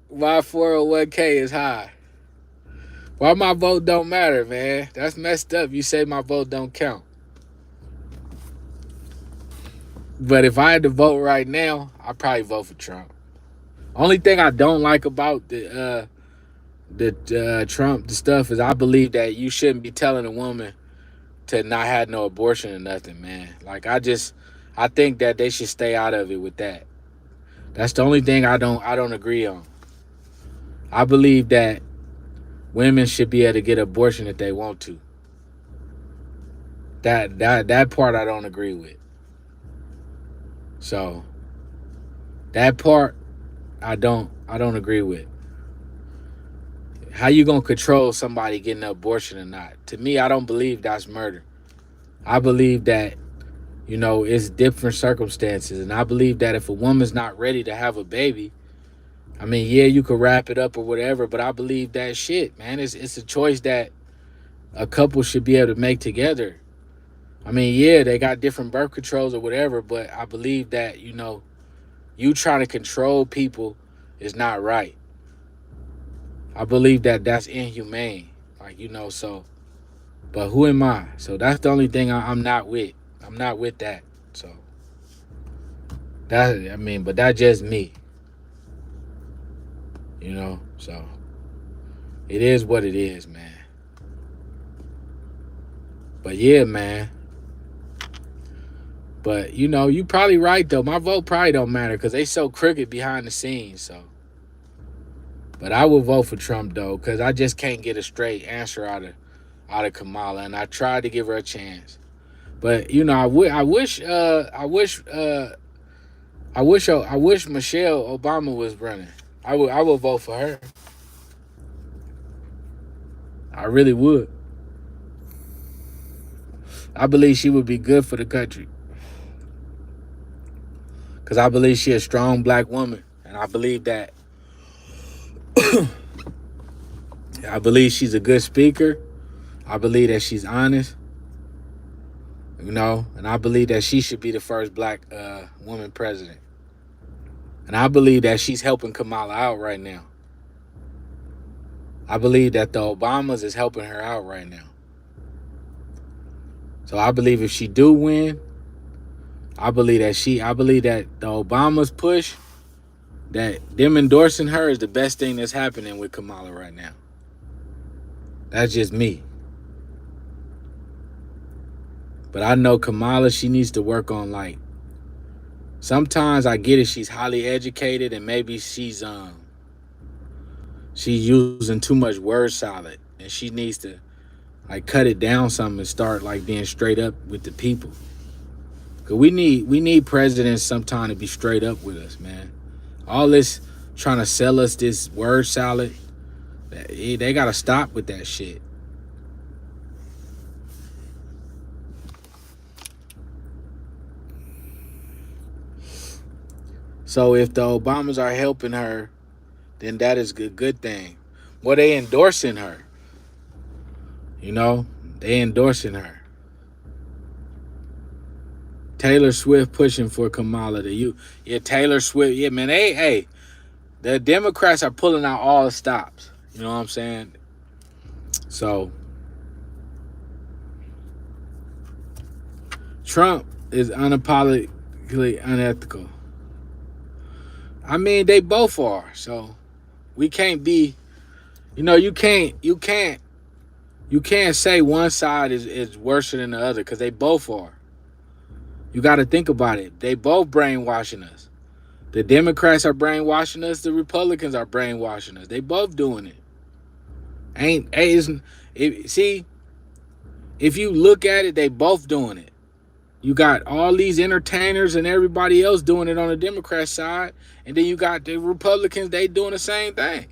My 401k is high. Why my vote don't matter, man? That's messed up. You say my vote don't count. But if I had to vote right now, I'd probably vote for Trump. Only thing I don't like about the Trump the stuff is I believe that you shouldn't be telling a woman to not have no abortion or nothing, man. Like I think that they should stay out of it with that. That's the only thing I don't agree on. I believe that women should be able to get abortion if they want to. That part I don't agree with. So that part I don't agree with. How you gonna control somebody getting an abortion or not? To me, I don't believe that's murder. I believe that it's different circumstances, and I believe that if a woman's not ready to have a baby, I mean, yeah, you could wrap it up or whatever, but I believe that shit, man, it's a choice that a couple should be able to make together. I mean, yeah, they got different birth controls or whatever, but I believe that you trying to control people is not right. I believe that that's inhumane. Like, so, but who am I? So that's the only thing I'm not with. I'm not with that. So but that's just me, so it is what it is, man. But yeah, man. But you probably right though. My vote probably don't matter because they so crooked behind the scenes. So, but I will vote for Trump though because I just can't get a straight answer out of Kamala, and I tried to give her a chance. But I wish Michelle Obama was running. I would vote for her. I really would. I believe she would be good for the country because I believe she's a strong black woman, and I believe she's a good speaker. I believe that she's honest, and I believe that she should be the first black woman president. And I believe that she's helping Kamala out right now. I believe that the Obamas is helping her out right now. So I believe if she do win, I believe that the Obamas push, that them endorsing her is the best thing that's happening with Kamala right now. That's just me. But I know Kamala, she needs to work on sometimes I get it, she's highly educated and maybe she's using too much word salad and she needs to cut it down some and start being straight up with the people. Cause we need presidents sometime to be straight up with us, man. All this trying to sell us this word salad, they gotta stop with that shit. So if the Obamas are helping her, then that is a good thing. Well, they endorsing her. They endorsing her. Taylor Swift pushing for Kamala. Taylor Swift. Yeah, man. Hey, the Democrats are pulling out all the stops. You know what I'm saying? So Trump is unapologetically unethical. I mean, they both are. So we can't be, you can't say one side is worse than the other because they both are. You got to think about it. They both brainwashing us. The Democrats are brainwashing us. The Republicans are brainwashing us. They both doing it. See, if you look at it, they both doing it. You got all these entertainers and everybody else doing it on the Democrat side. And then you got the Republicans, they doing the same thing.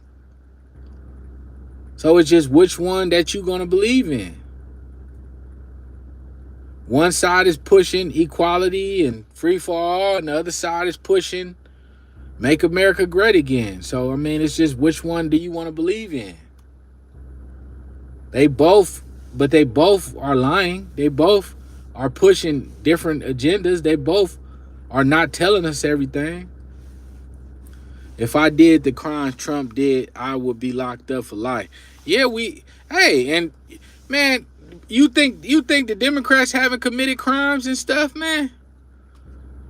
So it's just which one that you going to believe in. One side is pushing equality and free for all, and the other side is pushing, Make America great again. So I mean, it's just which one do you want to believe in? They both, but they both are lying. They both are pushing different agendas. They both are not telling us everything. If I did the crimes Trump did, I would be locked up for life. Yeah, hey, and man, you think the Democrats haven't committed crimes and stuff, man?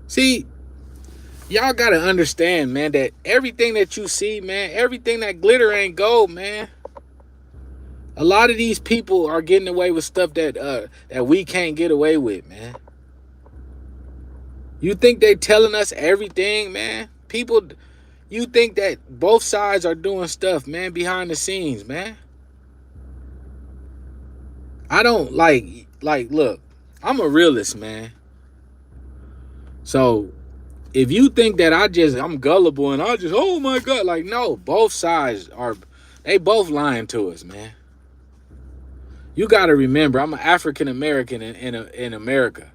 See, y'all gotta understand, man, that everything that you see, man, everything that glitter ain't gold, man. A lot of these people are getting away with stuff that we can't get away with, man. You think they telling us everything, man? People, you think that both sides are doing stuff, man, behind the scenes, man? I don't look, I'm a realist, man. So if you think that I'm gullible and oh my God, like, no, both sides they both lying to us, man. You got to remember, I'm an African American in America.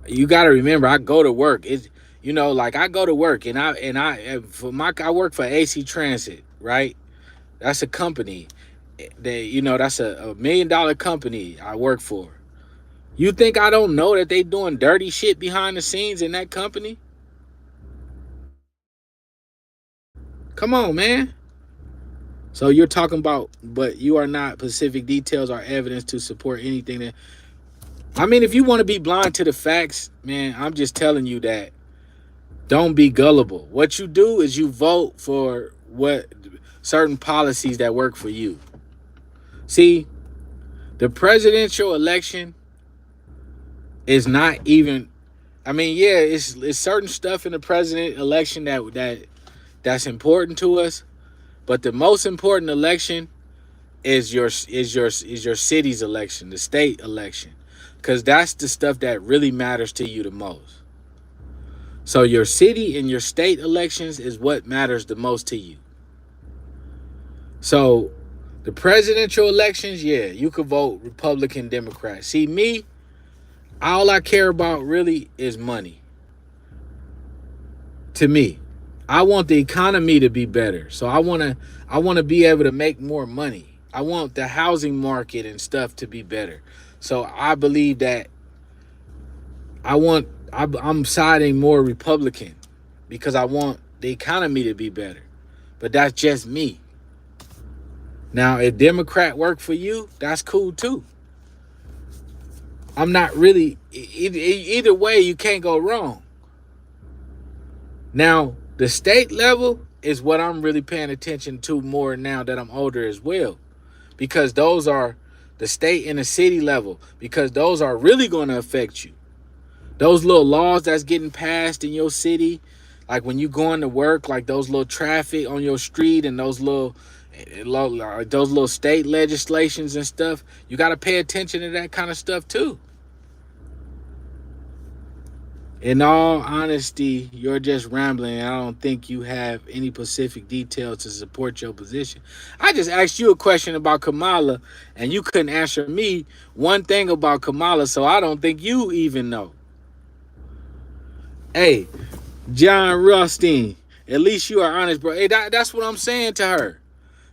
You got to remember, I go to work. I go to work and I work for AC Transit, right? That's a company. That's a $1 million company I work for. You think I don't know that they doing dirty shit behind the scenes in that company? Come on, man. So you're talking about, but you are not specific details or evidence to support anything that. I mean, if you want to be blind to the facts, man, I'm just telling you that don't be gullible. What you do is you vote for what certain policies that work for you. See, the presidential election is not even. I mean, yeah, it's certain stuff in the president election that's important to us, but the most important election is your city's election, the state election, because that's the stuff that really matters to you the most. So your city and your state elections is what matters the most to you. So the presidential elections, yeah, you could vote Republican, Democrat. See, me, all I care about really is money. To me, I want the economy to be better. So I want to be able to make more money. I want the housing market and stuff to be better. So I believe that I'm siding more Republican because I want the economy to be better. But that's just me. Now, if Democrat work for you, that's cool too. I'm not really, either way, you can't go wrong. Now, the state level is what I'm really paying attention to more now that I'm older as well. Because those are the state and the city level. Because those are really going to affect you. Those little laws that's getting passed in your city, like when you going to work, like those little traffic on your street and those little state legislations and stuff, you got to pay attention to that kind of stuff too. In all honesty, you're just rambling. I don't think you have any specific details to support your position. I just asked you a question about Kamala, and you couldn't answer me one thing about Kamala, so I don't think you even know. Hey, John Rothstein, at least you are honest, bro. Hey, that's what I'm saying to her.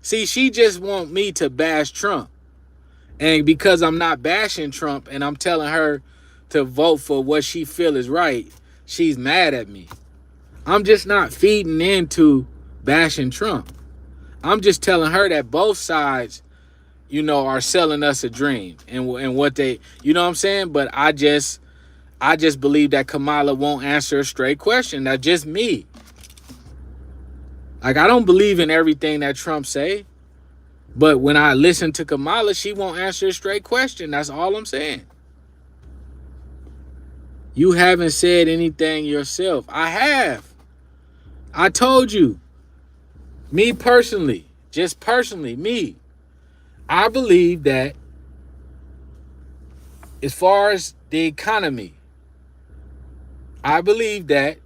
See, she just want me to bash Trump. And because I'm not bashing Trump and I'm telling her to vote for what she feel is right, she's mad at me. I'm just not feeding into bashing Trump. I'm just telling her that both sides, are selling us a dream and what they, you know what I'm saying? But I just believe that Kamala won't answer a straight question. That's just me. Like, I don't believe in everything that Trump say. But when I listen to Kamala, she won't answer a straight question. That's all I'm saying. You haven't said anything yourself. I have. I told you. Me personally, just personally, me. I believe that as far as the economy, I believe that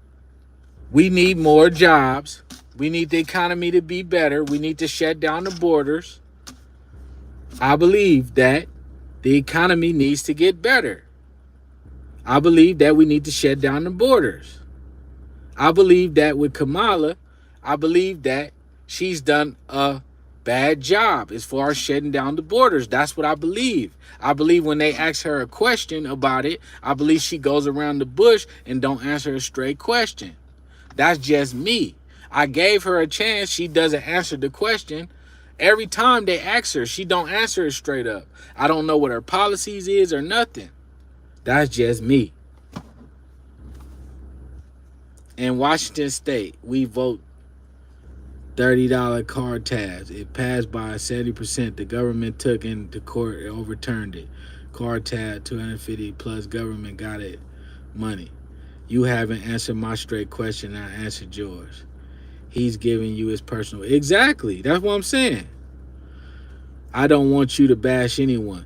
we need more jobs. We need the economy to be better. We need to shut down the borders. I believe that the economy needs to get better. I believe that we need to shut down the borders. I believe that with Kamala, I believe that she's done a bad job as far as shutting down the borders. That's what I believe. I believe when they ask her a question about it, I believe she goes around the bush and don't answer a straight question. That's just me. I gave her a chance. She doesn't answer the question. Every time they ask her, she don't answer it straight up. I don't know what her policies is or nothing. That's just me. In Washington State, we vote $30 car tabs. It passed by 70%. The government took into court and overturned it. Car tab 250 plus government got it money. You haven't answered my straight question. I answered yours. He's giving you his personal. Exactly. That's what I'm saying. I don't want you to bash anyone.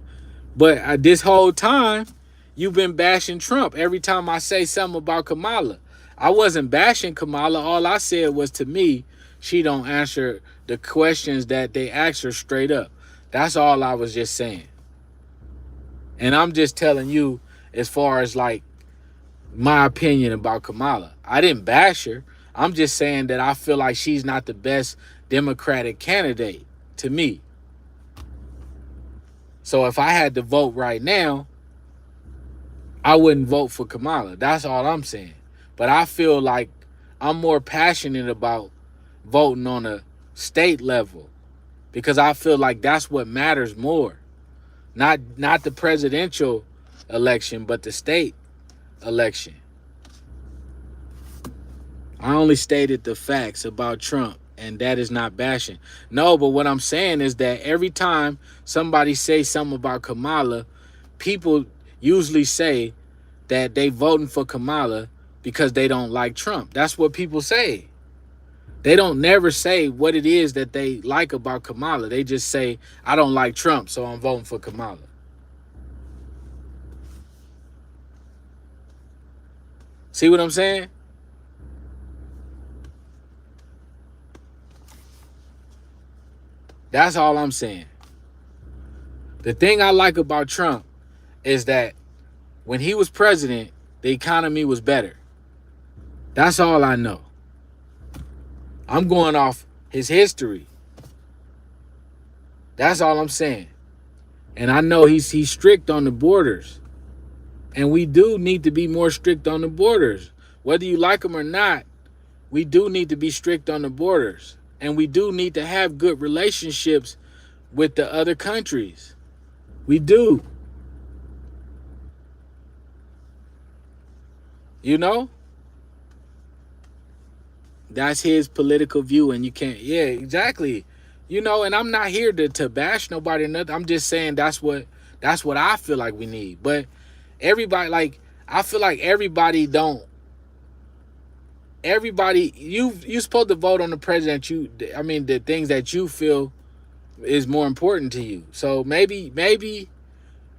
But this whole time, you've been bashing Trump. Every time I say something about Kamala, I wasn't bashing Kamala. All I said was, to me, she don't answer the questions that they ask her straight up. That's all I was just saying. And I'm just telling you as far as like my opinion about Kamala. I didn't bash her. I'm just saying that I feel like she's not the best Democratic candidate to me. So if I had to vote right now, I wouldn't vote for Kamala. That's all I'm saying. But I feel like I'm more passionate about voting on a state level because I feel like that's what matters more. Not the presidential election, but the state election. I only stated the facts about Trump, and that is not bashing. No, but what I'm saying is that every time somebody says something about Kamala, people usually say that they voting for Kamala because they don't like Trump. That's what people say. They don't never say what it is that they like about Kamala. They just say, I don't like Trump, so I'm voting for Kamala. See what I'm saying? That's all I'm saying. The thing I like about Trump is that when he was president, the economy was better. That's all I know. I'm going off his history. That's all I'm saying. And I know he's strict on the borders. And we do need to be more strict on the borders. Whether you like them or not, we do need to be strict on the borders. And we do need to have good relationships with the other countries. We do. You know? That's his political view, and you can't. Yeah, exactly. You know, and I'm not here to bash nobody or nothing. I'm just saying that's what I feel like we need. But everybody, like, I feel like everybody don't. Everybody, you supposed to vote on the president. The things that you feel is more important to you. So maybe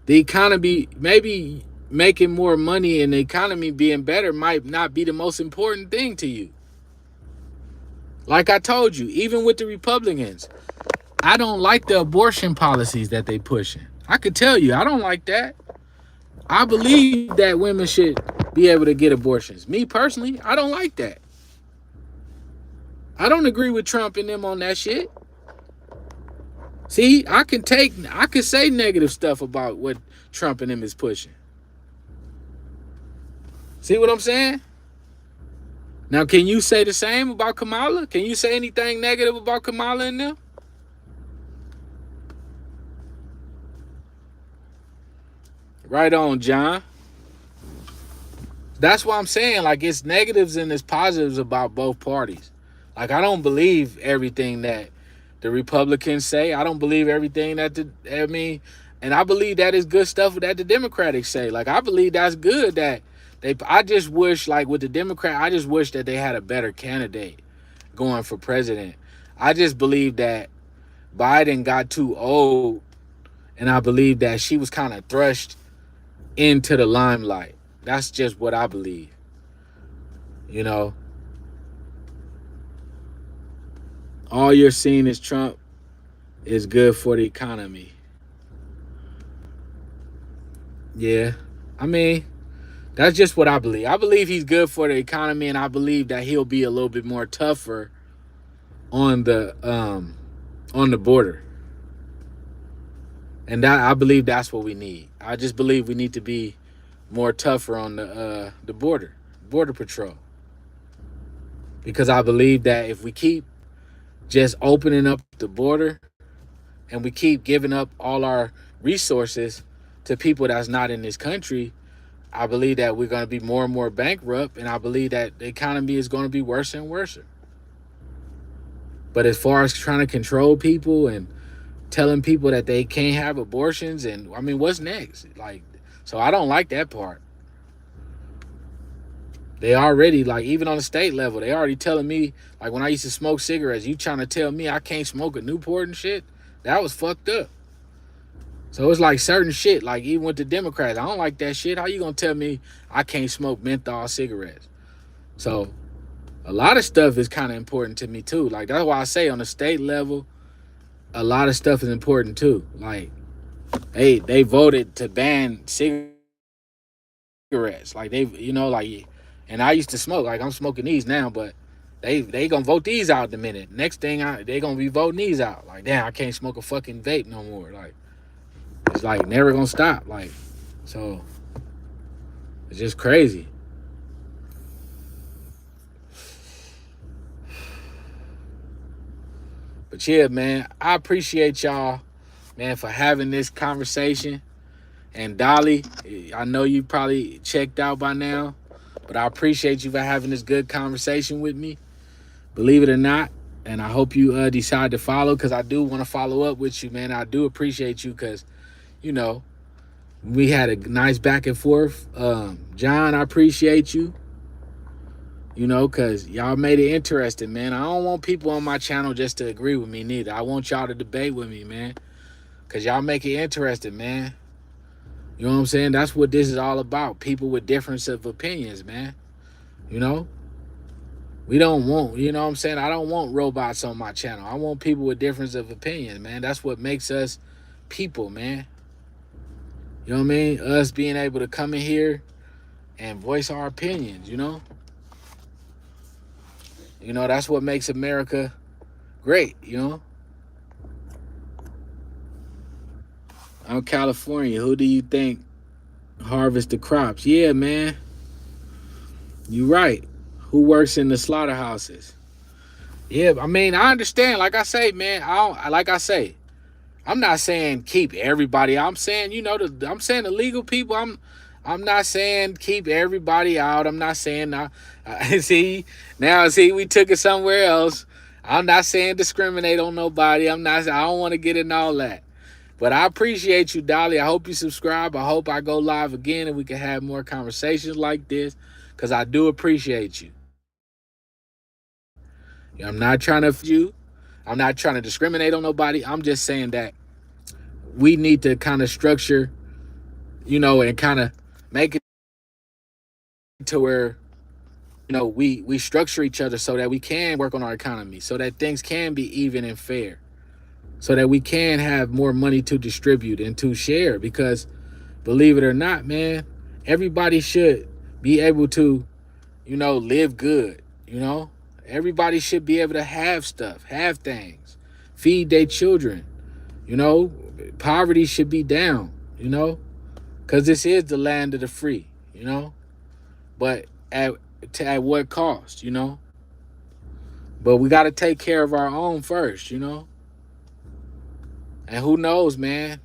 the economy, maybe making more money and the economy being better might not be the most important thing to you. Like I told you, even with the Republicans, I don't like the abortion policies that they pushing. I could tell you, I don't like that. I believe that women should be able to get abortions. Me personally, I don't like that. I don't agree with Trump and them on that shit. See, I can say negative stuff about what Trump and them is pushing. See what I'm saying? Now, can you say the same about Kamala? Can you say anything negative about Kamala and them? Right on, John. That's what I'm saying. Like, it's negatives and it's positives about both parties. Like, I don't believe everything that the Republicans say. I don't believe everything that and I believe that is good stuff that the Democrats say. Like, I believe that's good that I just wish, like, with the Democrat, I just wish that they had a better candidate going for president. I just believe that Biden got too old, and I believe that she was kind of thrust into the limelight. That's just what I believe. You know, all you're seeing is Trump is good for the economy. Yeah, I mean, That's just what I believe. I believe he's good for the economy, and I believe that he'll be a little bit more tougher on the border. And that, I believe that's what we need. I just believe we need to be more tougher on the border patrol, because I believe that if we keep just opening up the border and we keep giving up all our resources to people that's not in this country, I believe that we're going to be more and more bankrupt, and I believe that the economy is going to be worse and worse. But as far as trying to control people and telling people that they can't have abortions, and I mean, what's next? Like, so I don't like that part. They already, like, even on the state level, they already telling me, like, when I used to smoke cigarettes, you trying to tell me I can't smoke a Newport and shit? That was fucked up. So it's like certain shit, like even with the Democrats, I don't like that shit. How you gonna tell me I can't smoke menthol cigarettes? So a lot of stuff is kind of important to me too. Like, that's why I say on the state level, a lot of stuff is important too. Like, they voted to ban cigarettes. Like, they, you know, like, and I used to smoke. Like, I'm smoking these now, but they gonna vote these out in a minute. Next thing, they gonna be voting these out. Like, damn, I can't smoke a fucking vape no more. Like, it's like never gonna stop. Like, so it's just crazy. But yeah, man, I appreciate y'all, man, for having this conversation. And Dolly, I know you probably checked out by now, but I appreciate you for having this good conversation with me. Believe it or not, and I hope you decide to follow, because I do want to follow up with you, man. I do appreciate you, because, you know, we had a nice back and forth. John, I appreciate you. You know, because y'all made it interesting, man. I don't want people on my channel just to agree with me neither. I want y'all to debate with me, man, because y'all make it interesting, man. You know what I'm saying? That's what this is all about. People with difference of opinions, man. You know? We don't want, you know what I'm saying? I don't want robots on my channel. I want people with difference of opinion, man. That's what makes us people, man. You know what I mean? Us being able to come in here and voice our opinions, you know? You know, that's what makes America great, you know? I'm California. Who do you think harvest the crops? Yeah, man. You right. Who works in the slaughterhouses? Yeah, I mean, I understand. Like I say, man, I'm not saying keep everybody. I'm saying, you know, I'm saying the legal people. I'm not saying keep everybody out. I'm not saying see, we took it somewhere else. I'm not saying discriminate on nobody. I don't want to get in all that. But I appreciate you, Dolly. I hope you subscribe. I hope I go live again and we can have more conversations like this, because I do appreciate you. I'm not trying to discriminate on nobody. I'm just saying that we need to kind of structure, you know, and kind of make it to where, you know, we structure each other so that we can work on our economy, so that things can be even and fair, so that we can have more money to distribute and to share. Because believe it or not, man, everybody should be able to, you know, live good, you know? Everybody should be able to have stuff, have things, feed their children, you know? Poverty should be down, you know? Because this is the land of the free, you know? But at what cost, you know? But we got to take care of our own first, you know? And who knows, man?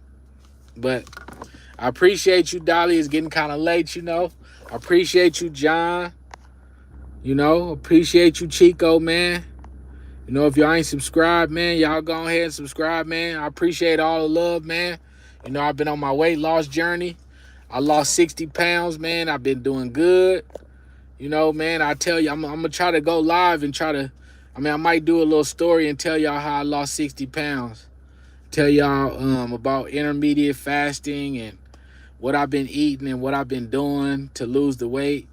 But I appreciate you, Dolly. It's getting kind of late, you know? I appreciate you, John. You know, appreciate you, Chico, man. You know, if y'all ain't subscribed, man, y'all go ahead and subscribe, man. I appreciate all the love, man. You know, I've been on my weight loss journey. I lost 60 pounds, man. I've been doing good. You know, man, I tell you, I'm going to try to go live and I might do a little story and tell y'all how I lost 60 pounds. Tell y'all about intermediate fasting and what I've been eating and what I've been doing to lose the weight.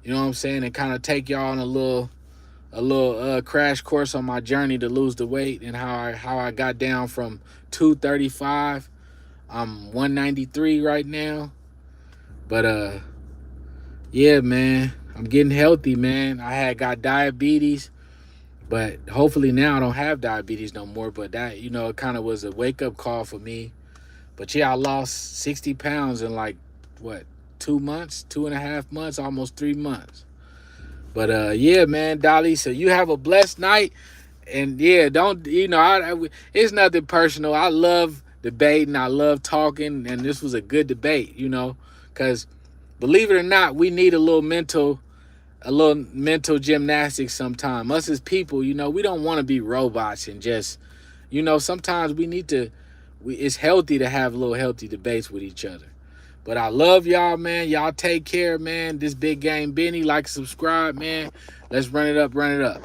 You know what I'm saying? And kind of take y'all on a little crash course on my journey to lose the weight, and how I got down from 235. I'm 193 right now. But Yeah, man. I'm getting healthy, man. I had got diabetes, but hopefully now I don't have diabetes no more. But that, it kind of was a wake up call for me. But yeah, I lost 60 pounds in like what, 2 months, 2.5 months, almost 3 months. But yeah, man, Dolly. So you have a blessed night, and yeah, don't it's nothing personal. I love debating. I love talking, and this was a good debate. Because believe it or not, we need a little mental gymnastics sometime. Us as people, we don't want to be robots and just, sometimes we need to. It's healthy to have little healthy debates with each other. But I love y'all, man. Y'all take care, man. This Big Game Benny, like, subscribe, man. Let's run it up, run it up.